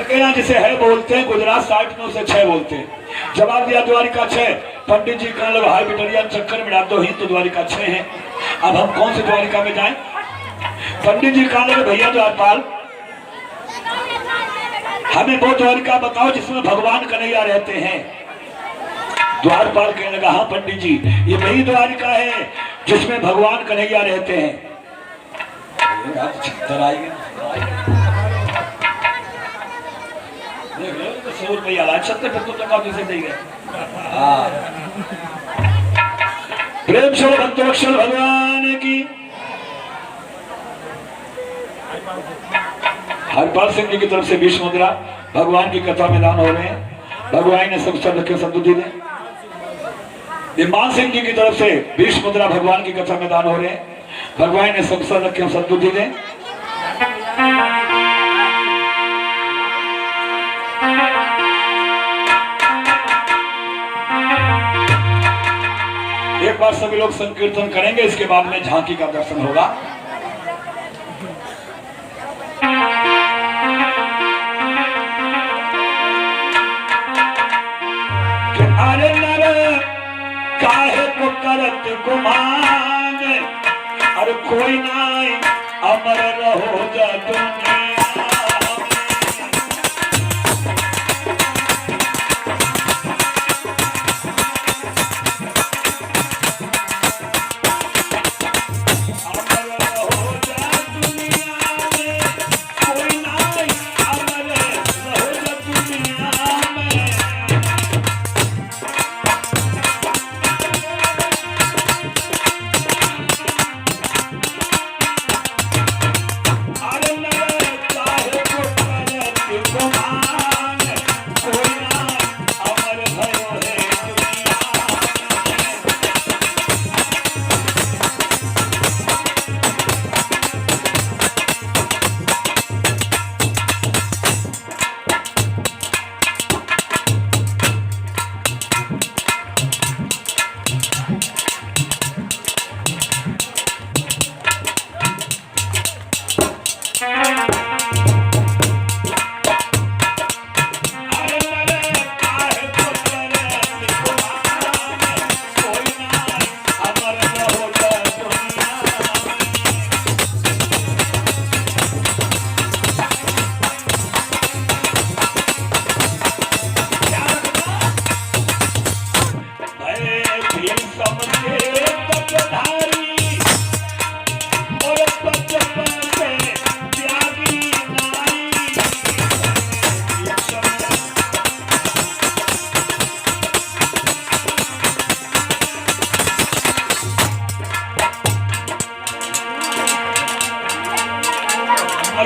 के यहाँ जिसे है बोलते हैं, गुजरात साइड में उसे छह बोलते हैं। जवाब दिया द्वारिका छह। पंडित जी कहने लगे हाई बिटरियन चक्कर में डाल दो ही तो द्वारिका छह है। अब हम कौन से द्वारिका में जाएं? पंडित जी कहने लगे भैया द्वारपाल हमें वो द्वारिका बताओ जिसमें भगवान कन्हैया रहते हैं। द्वारपाल कहने लगा हाँ पंडित जी ये वही द्वारिका है जिसमें भगवान कन्हैया रहते हैं। 100 रुपया ला 76 दे गए। प्रेम से भक्तवत्सल भगवान की। हरपाल सिंह जी की तरफ से 20 मुद्रा भगवान की कथा में दान हो रहे हैं। भगवान ने सब रखे सद्बुद्धि दे। मान सिंह जी की तरफ से 20 मुद्रा भगवान की कथा में दान हो रहे हैं। भगवान ने सब रखे सद्बुद्धि दे। एक बार सभी लोग संकीर्तन करेंगे, इसके बाद में झांकी का दर्शन होगा। अरे नर काहे को करत गुमान, अरे कोई नहीं अमर रहो जा दुनिया।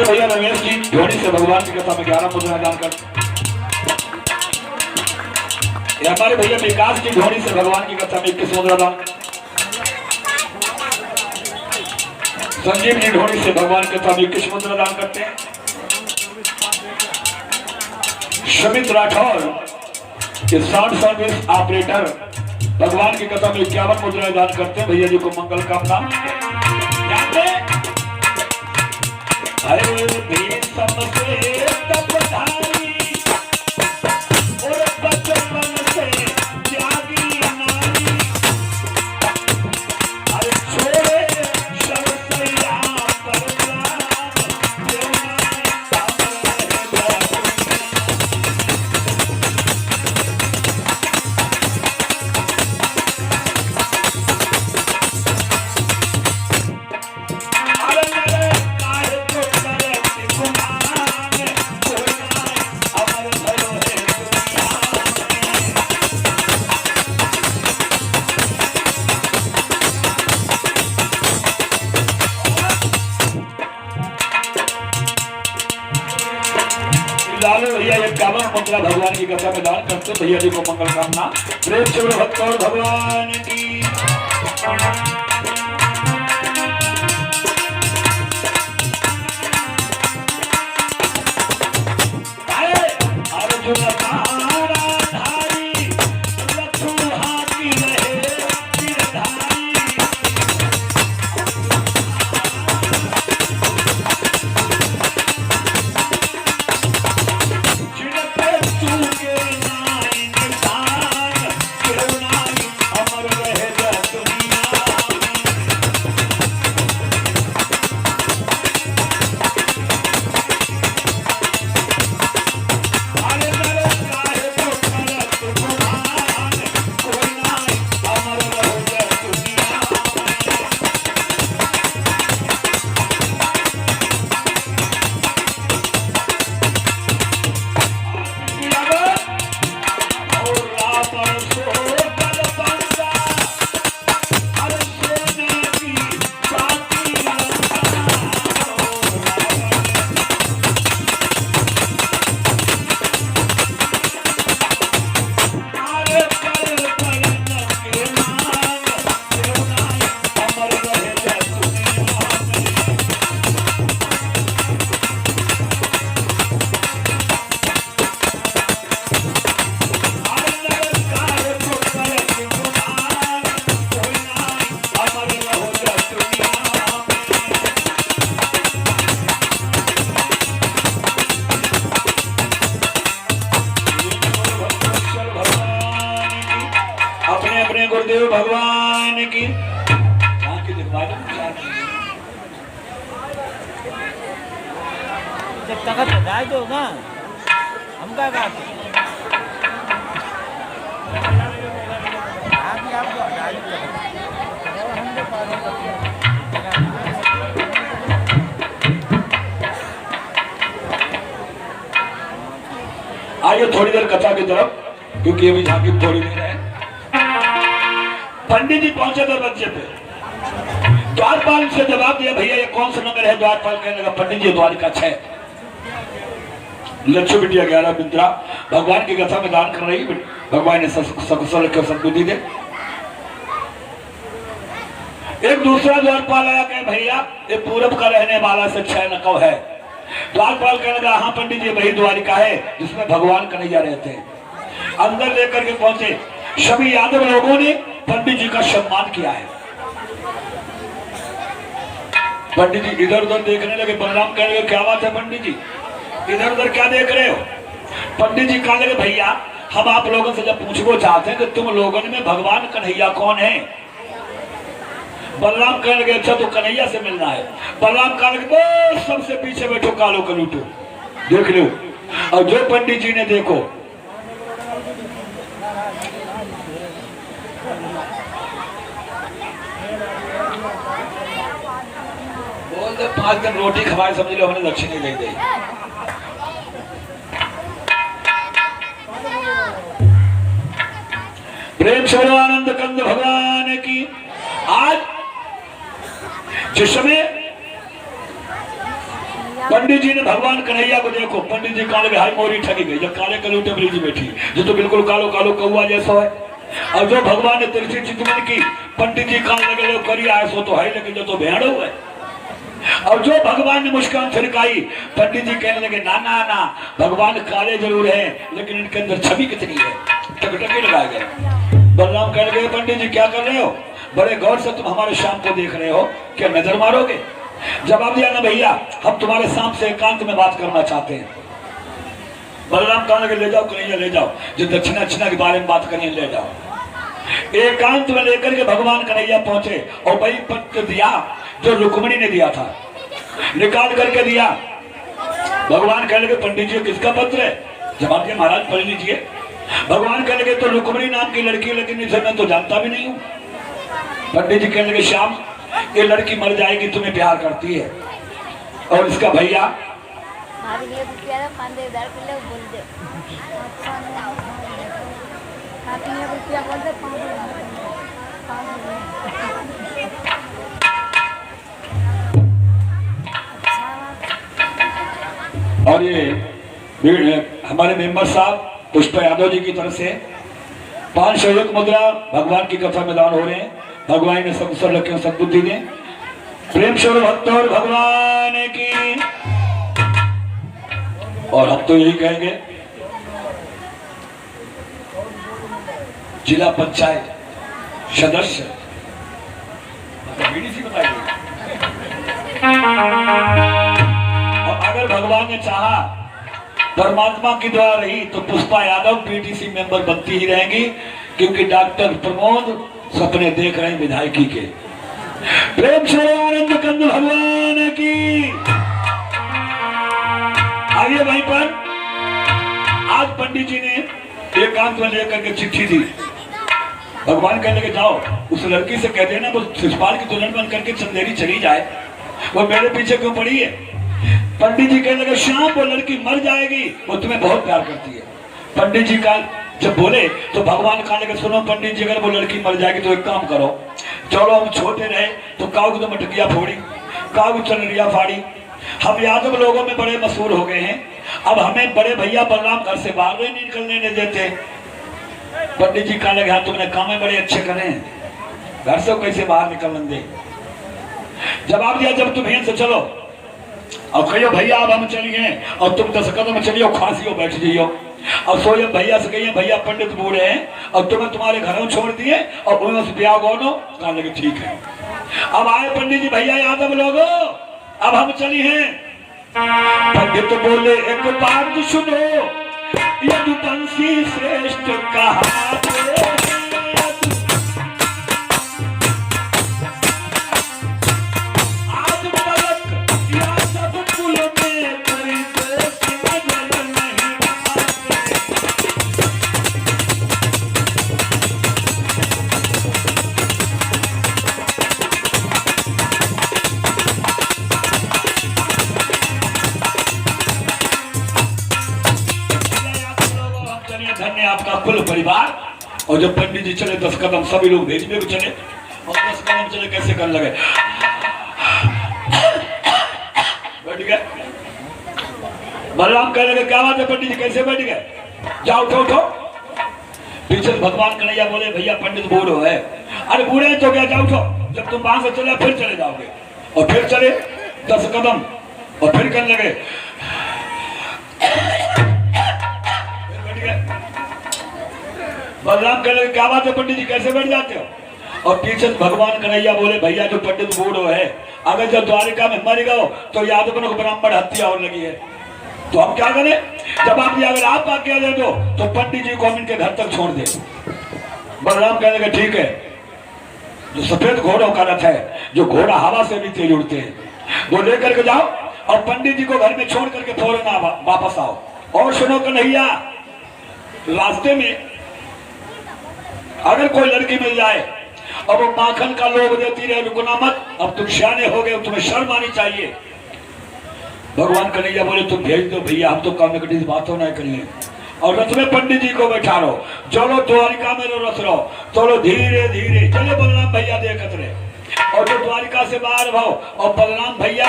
भैया रमेश जी ढोड़ी से भगवान की कथा में 11 मुद्रा दान कर। हमारे भैया विकास जी ढोड़ी से भगवान की कथा में 21 मुद्रा दान। संजीव जी ढोड़ी से भगवान की कथा में 21 मुद्रा दान करते हैं। शमित राठौर के साउंड सर्विस ऑपरेटर भगवान की कथा में 51 मुद्रा दान करते हैं। भैया जी को मंगल कामना। अरे सबसे तब धारी और बचपन से त्यागी नारी, अरे छोड़े सरसैया परनाम भैया 51 मुद्रा भगवान की कथा में दान करते भैया जी को मंगल कामना। प्रेम से भक्त और भगवान की। डाल दो ना हम क्या करते आपको डाल दो आइए थोड़ी देर कथा की तरफ, क्योंकि अभी झांकी थोड़ी देर है। पंडित जी पहुंचे दरवाजे पे, द्वारपाल से जवाब दिया, भैया ये कौन सा नगर है? द्वारपाल कहने लगा, पंडित जी द्वारिका 6। लक्ष्मी बिटिया 11 मित्रा भगवान की कथा में दान कर रही, भगवान ने सकुशल के सद्बुद्धि दे। एक दूसरा द्वारपाल आया, कहे भैया ये पूरब का रहने वाला से 6 नकव है। द्वारपाल कहने लगा, हाँ पंडित जी वही द्वारिका है जिसमें भगवान कन्हैया रहते हैं। अंदर लेकर के पहुंचे, सभी यादव लोगों ने पंडित जी का सम्मान किया है। पंडित जी इधर उधर देखने लगे। बलराम कहने लगे, क्या बात है पंडित जी, इधर उधर क्या देख रहे हो? पंडित जी कहने लगे, भैया हम आप लोगों से जब पूछना चाहते हैं कि तुम लोगों में भगवान कन्हैया कौन है? बलराम कहने लगे, अच्छा तो कन्हैया से मिलना है। बलराम कहने लगे, बस सबसे पीछे बैठो, कालो कलूटो देख लो। और जो पंडित जी ने देखो, बोलते 5 दिन रोटी खवाए, समझ लो हमने दक्षिणी दे दी। प्रेम सर्वानंद कंद भगवान की। आज जिस समय पंडित जी ने भगवान कन्हैया को देखो, पंडित जी काले हाई मोरी ठगी गई। जब काले कलूटे ब्रिज बैठी, जो तो बिल्कुल कालो कालो कौआ जैसा है। और जो भगवान ने तिरछी चितवन की, पंडित जी कान लगे करी आए सो तो है, लेकिन जो तो भेड़ हुआ है। और जो भगवान ने मुस्कान छिड़काई, पंडित जी कहने लगे, ना ना ना, भगवान काले जरूर है लेकिन इनके अंदर छवि कितनी है। टकटकी लगाए गए। बलराम कहने लगे, पंडित जी क्या कर रहे हो? बड़े गौर से तुम हमारे शाम को देख रहे हो, क्या नजर मारोगे? जवाब दिया, ना भैया हम तुम्हारे शाम से एकांत में बात करना चाहते हैं। बलराम कहने लगे, ले जाओ कन्हैया ले जाओ, जो दक्षिणा के बारे में बात करिए ले जाओ। एकांत में लेकर के भगवान कन्हैया पहुंचे और वही पत्र दिया जो रुक्मिणी ने दिया था, निकाल करके दिया। भगवान कहने लगे, पंडित जी किसका पत्र है? जवाब दिया, महाराज पढ़ लीजिए। भगवान कहने लगे, तो रुक्मिणी नाम की लड़की, लेकिन इसे मैं तो जानता भी नहीं हूँ। पंडित जी कहने लगे, श्याम ये लड़की मर जाएगी, तुम्हें प्यार करती है, और इसका भैया और ये हमारे मेंबर साहब पुष्प यादव जी की तरफ से 5 सहयोग मुद्रा भगवान की कथा में दान हो रहे हैं। भगवान ने सब सर रखे सद्बुद्धि दें। प्रेम स्वरूप भक्त और भगवान की। और हम तो यही कहेंगे, जिला पंचायत सदस्य बीडीसी बताइए। और अगर भगवान ने चाहा, परमात्मा की दुआ रही, तो पुष्पा यादव पीटीसी मेंबर बनती ही रहेंगी, क्योंकि डॉक्टर प्रमोद सपने देख रहे हैं विधायकी के। प्रेम से आनंद कंद भगवान की। आइए वहीं पर आज पंडित जी ने एकांत में लेकर के चिट्ठी दी। भगवान कहने लगे, जाओ उस लड़की से कह देना वो शिषपाल की दुल्हन बन करके चंदेरी चली जाए, वो मेरे पीछे क्यों पड़ी है? पंडित जी कहने लगे, श्याम वो लड़की मर जाएगी, वो तुम्हें बहुत प्यार करती है। पंडित जी का जब बोले तो भगवान कहने लगे, सुनो पंडित जी, अगर वो लड़की मर जाएगी तो एक काम करो, चलो हम छोटे रहे तो काऊ तो मटकिया फोड़ी, काऊ चलरिया फाड़ी। हम यादव लोगों में बड़े मशहूर हो गए हैं, अब हमें बड़े भैया बलराम घर से बाहर नहीं निकलने नहीं देते। पंडित जी कहने लगे, हाँ तुमने काम बड़े अच्छे करे हैं, घर से कैसे बाहर निकलने दे? जवाब दिया, जब तुम यहीं से चलो और कहियो भैया अब हम चलिए, और तुम 10 कदम चलियो, खांसियो बैठ जाइयो, और सोए भैया से कहिए भैया पंडित बूढ़े हैं और तुम्हें तुम्हारे घरों छोड़ दिए और उन्होंने से ब्याह गोनो। कहने लगे, ठीक है। अब आए पंडित जी, भैया यादव लोगो अब हम चली हैं। पंडित बोले, एक बात सुनो, यदुवंशी श्रेष्ठ कहाते आज बालक या सब कुल में परिश्रेष्ठ माने आपका कुल परिवार। और जब पंडित जी चले 10 कदम, सभी लोग भेजने को चले और 10 कदम चले कैसे करने लगे, बैठ गए। बलराम कहने लगे क्या बात है पंडित जी कैसे बैठ गए, जाओ उठो उठो। पीछे भगवान कन्हैया बोले भैया पंडित बूढ़ो है। अरे बूढ़े हैं तो क्या, जाओ उठो, जब तुम वहां से चले फिर चले जाओगे। और फिर चले 10 कदम और फिर करने लगे, फिर बैठ गए। बलराम कहने लगे क्या बात है पंडित जी कैसे बैठ जाते हो। और पीछे भगवान कन्हैया बोले भैया जो पंडित बूढ़ो है, अगर जब द्वारिका में मर गए तो यादवों को ब्राह्मण हत्या होने लगी है, तो हम क्या करें। जब अगर आप आज्ञा दे दो तो पंडित जी को हम इनके घर तक छोड़ दे। बलराम कहने लगे ठीक है, जो सफेद घोड़ों का रथ है, जो घोड़ा हवा से भी तेज उड़ते हैं, वो लेकर के जाओ और पंडित जी को घर में छोड़ करके फौरन वापस आओ। और सुनो कन्हैया, रास्ते में अगर कोई लड़की मिल जाए और वो माखन का लोभ देती रहे, रुकना मत, अब तुम सियाने हो गए, तुम्हें शर्म आनी चाहिए। भगवान कन्हैया बोले तुम भेज दो भैया, हम तो कमिटी से बातों नहीं करिए। और रथ में पंडित जी को बैठा लो, चलो द्वारिका में रथ रहो, चलो धीरे धीरे चलो। बलराम भैया देखत रहे और जो द्वारिका से बाहर भाओ और बलराम भैया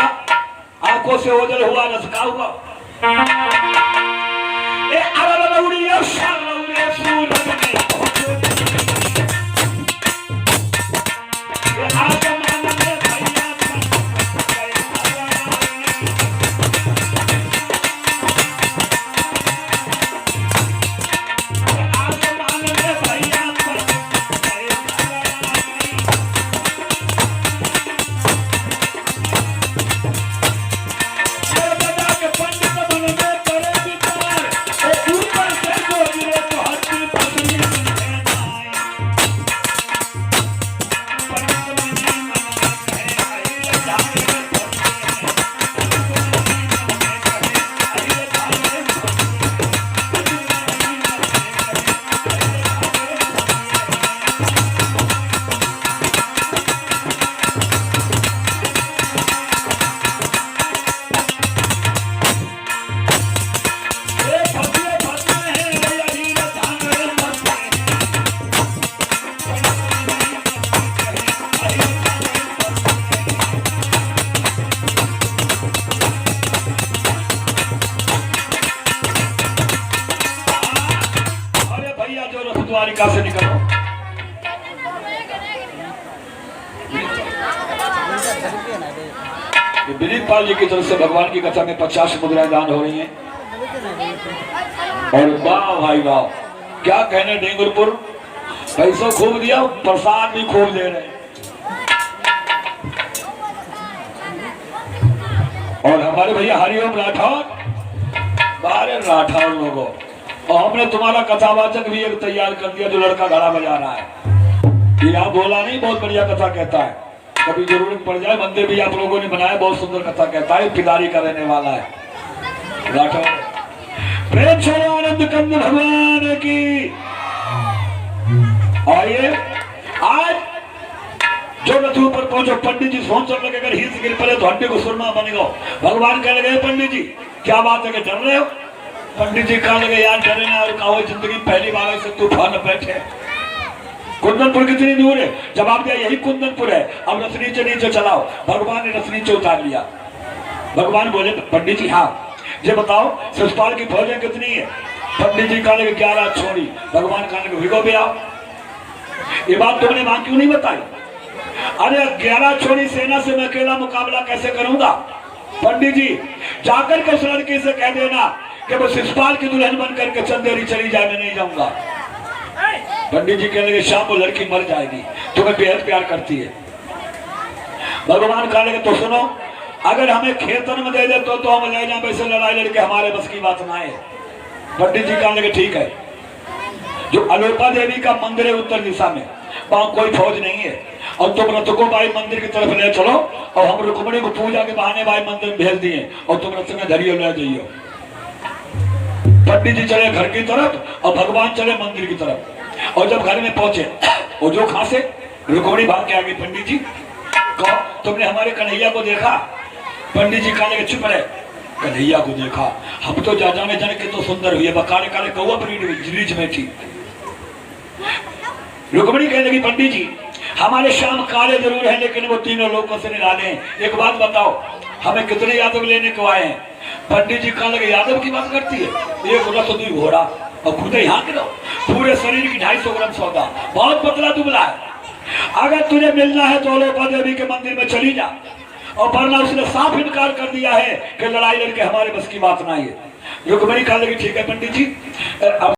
आंखों से ओझल हुआ, रसका हुआ। द्वारिका से निकलो। दिलीपपाल जी की तरफ से भगवान की कथा में 50 मुद्राएं दान हो रही हैं। और वाह भाई वाह, क्या कहने डेंगुरपुर, पैसों खूब दिया, प्रसाद भी खूब दे रहे। और हमारे भैया हरिओम राठौर, बारे राठौर लोगों, और हमने तुम्हारा कथावाचक भी एक तैयार कर दिया जो लड़का घड़ा बजा रहा है। ये आप बोला नहीं, बहुत बढ़िया कथा कहता है, कभी जरूरत पड़ जाए। मंदिर भी आप लोगों ने बनाया, बहुत सुंदर कथा कहता है, पिदारी का रहने वाला है राठौर। प्रेम से आनंद कंद भगवान की। आइए आज जो रथों पर पहुंचो, पंडित जी सोच लगे अगर हिल गिर पड़े तो हड्डी को सुरमा बनेगा। भगवान कहने लगे पंडित जी क्या बात है कि डर रहे हो। पंडित जी कहने लगे यार डरे ना, और कहो जिंदगी पहली बार से तूफान बैठे। कुंदनपुर कितनी दूर है, जवाब दिया यही कुंदनपुर है, अब रथ नीचे चलाओ। भगवान ने रथ नीचे उतार लिया। भगवान बोले पंडित जी हाँ ये बताओ शिषपाल की फौजें कितनी है। पंडित जी कहने लगे 11 छोड़ी। भगवान कहने लगे भिगो भी आओ। ये बात तुमने वहां क्यों नहीं बताई। अरे 11 छोड़ी सेना से मैं अकेला मुकाबला कैसे करूंगा। पंडित जी जाकर के उस लड़की से कह देना कि वो शिषपाल की दुल्हन बन करके चंदेरी चली जाए, मैं नहीं जाऊंगा। पंडित जी कहने लगे शाम को लड़की मर जाएगी, तुम्हें बेहद प्यार करती है। भगवान कहने लगे तो सुनो, अगर हमें खेतन में दे दे तो हम ले जाए, वैसे लड़ाई लड़के हमारे बस की बात ना है। पंडित जी कहने लगे ठीक है। जो अलोपा देवी का मंदिर है उत्तर दिशा में, वहां कोई फौज नहीं है, और तुम रथ को भाई मंदिर की तरफ ले चलो, और हम रुक्मणी को पूजा के बहाने भाई मंदिर में भेज दिए, और तुम रथ में धरियो ले जाइयो। पंडित जी चले घर की तरफ और भगवान चले मंदिर की तरफ। और जब घर में पहुंचे और जो खासे रुक्मणी भाग के आ गई। पंडित जी कहो तुमने हमारे कन्हैया को देखा। पंडित जी कहने के चुप रहे। कन्हैया को देखा, हम तो जा जाने जाने के तो सुंदर हुई है, काले काले कौआ ब्रिज में थी। रुक्मिणी कहने लगी पंडित जी हमारे श्याम काले जरूर है लेकिन वो तीनों लोगों से निराले हैं। एक बात बताओ हमें कितने यादव लेने को आए हैं? पंडित जी कहने लगे यादव की बात करती है, एक रथ 2 घोड़ा और खुद यहाँ के लो, पूरे शरीर की 250 ग्राम सौदा, बहुत पतला दुबला है। अगर तुझे मिलना है तो लोपा देवी के मंदिर में चली जा, और वरना उसने साफ इनकार कर दिया है कि लड़ाई लड़के हमारे बस की बात नहीं है। रुक्मिणी कहने लगी ठीक है पंडित जी।